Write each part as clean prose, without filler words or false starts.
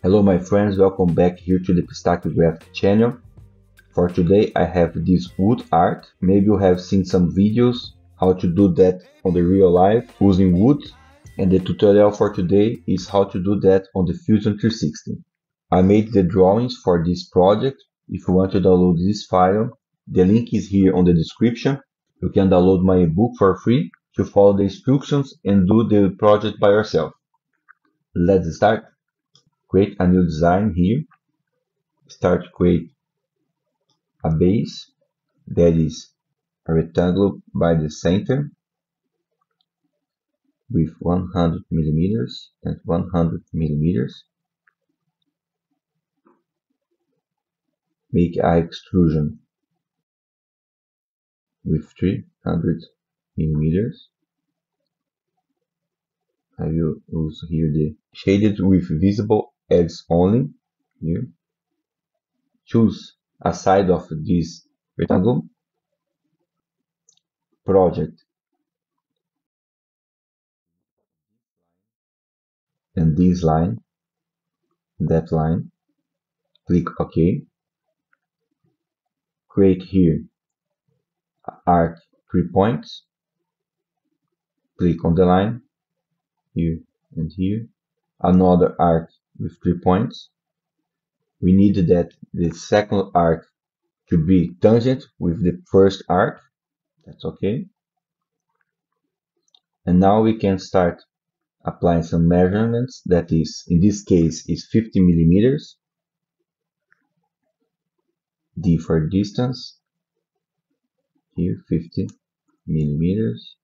Hello my friends, welcome back here to the Pistacchio graphic channel. For today I have this wood art. Maybe you have seen some videos how to do that on the real life using wood, and the tutorial for today is how to do that on the Fusion 360. I made the drawings for this project. If you want to download this file, the link is here on the description. You can download my ebook for free to follow the instructions and do the project by yourself. Let's start. Create a new design here. Start create a base that is a rectangle by the center with 100 millimeters and 100 millimeters. Make an extrusion with 300 millimeters. I will use here the shaded with visible edges only. Here, choose a side of this rectangle, project, and this line, that line. Click OK. Create here arc 3 points. Click on the line here and here. Another arc with 3 points. We need that the second arc to be tangent with the first arc. That's okay. And now we can start applying some measurements. That is, in this case, is 50 millimeters. D for distance. Here, 50 millimeters.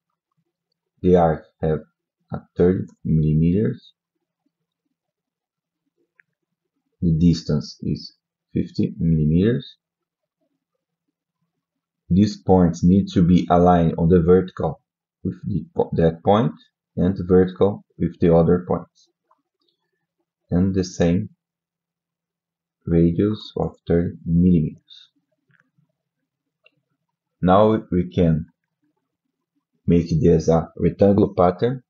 The arc have a 30 millimeters. The distance is 50 millimeters. These points need to be aligned on the vertical with that point and vertical with the other points. And the same radius of 30 millimeters. Now we can make this a rectangular pattern.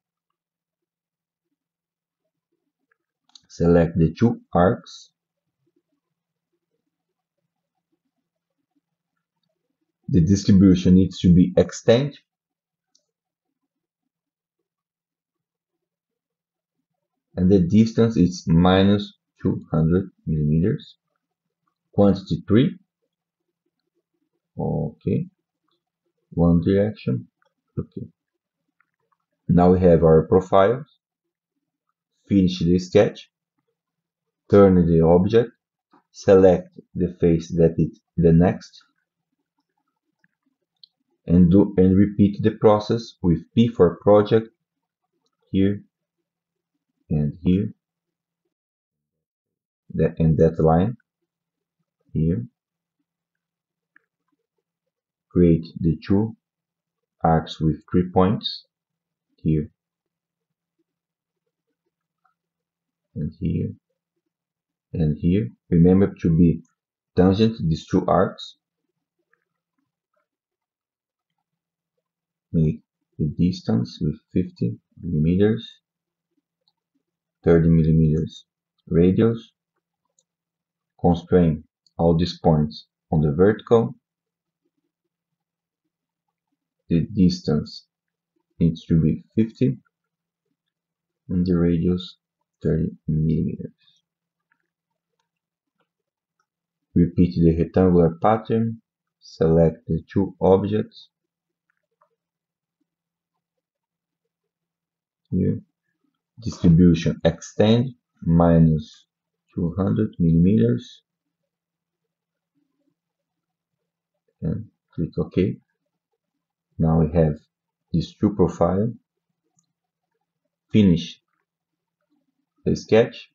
Select the two arcs. The distribution needs to be extend. And the distance is minus 200 millimeters. Quantity 3. Okay. One direction. Okay. Now we have our profiles. Finish the sketch. Turn the object. Select the face that is the next. And repeat the process with P for project here and here. And that line here. Create the two arcs with 3 points here and here and here. Remember to be tangent these two arcs. Make the distance with 50 millimeters, 30 millimeters radius. Constrain all these points on the vertical. The distance needs to be 50 and the radius 30 millimeters. Repeat the rectangular pattern. Select the two objects. Here. Distribution extend minus 200 millimeters. And click OK. Now we have these two profiles. Finish the sketch.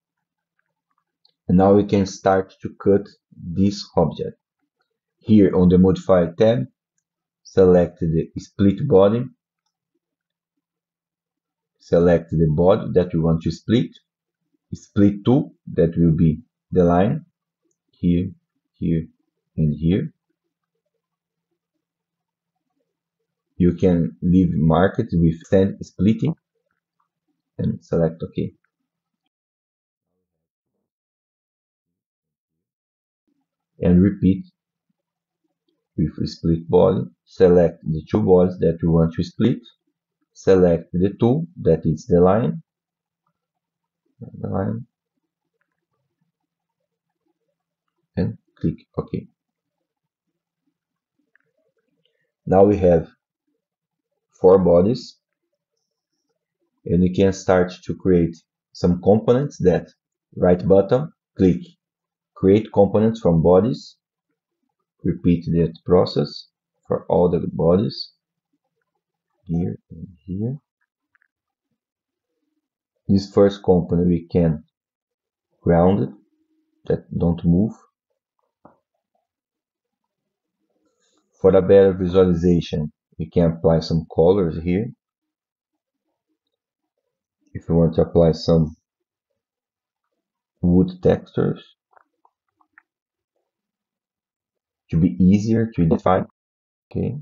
And now we can start to cut this object. Here on the Modify tab, select the split body. Select the body that we want to split. Split 2, that will be the line. Here, here, and here. You can leave marked with send splitting and select OK. and repeat with split body. Select the two bodies that you want to split. Select the tool that is the line, and click OK. Now we have 4 bodies, and we can start to create some components. That right button, click create components from bodies. Repeat that process for all the bodies, here and here. This first component we can ground it, that don't move. For a better visualization, we can apply some colors here. If you want to apply some wood textures to be easier to identify, okay.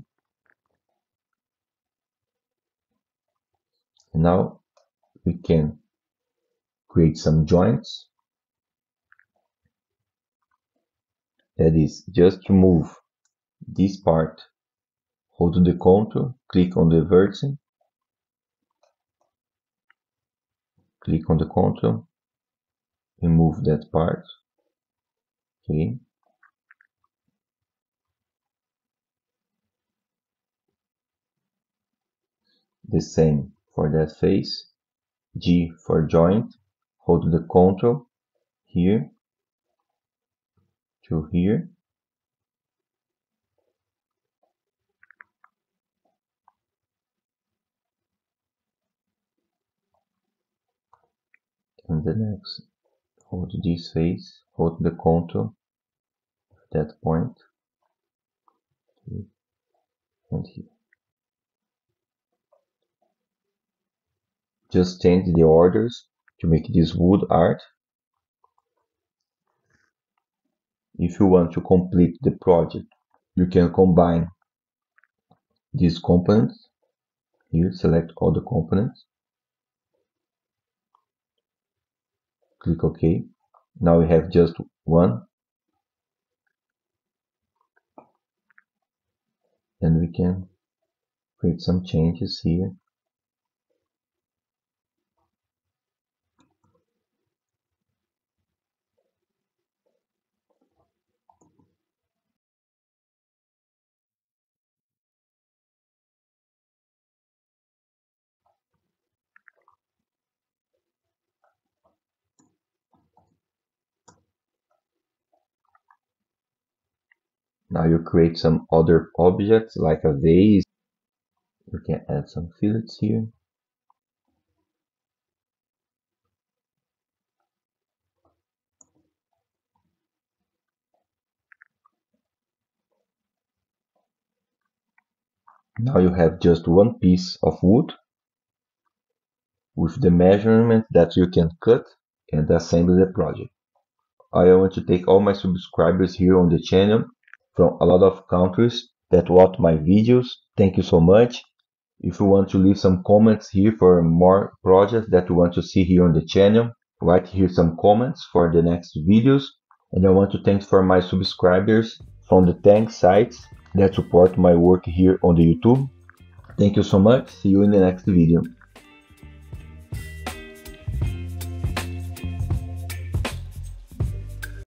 Now we can create some joints. That is, just to move this part, hold the contour, click on the vertex, click on the contour, remove that part, okay. The same for that face. G for joint, hold the control here to here, and the next, hold this face, hold the control that point here and here. Just change the orders to make this wood art. If you want to complete the project, you can combine these components. Here, select all the components. Click OK. Now we have just one. And we can create some changes here. Now you create some other objects like a vase. You can add some fillets here. Now you have just one piece of wood with the measurement that you can cut and assemble the project. I want to thank all my subscribers here on the channel from a lot of countries that watch my videos. Thank you so much. If you want to leave some comments here for more projects that you want to see here on the channel, write here some comments for the next videos. And I want to thank for my subscribers from the thanks sites that support my work here on the YouTube. Thank you so much. See you in the next video.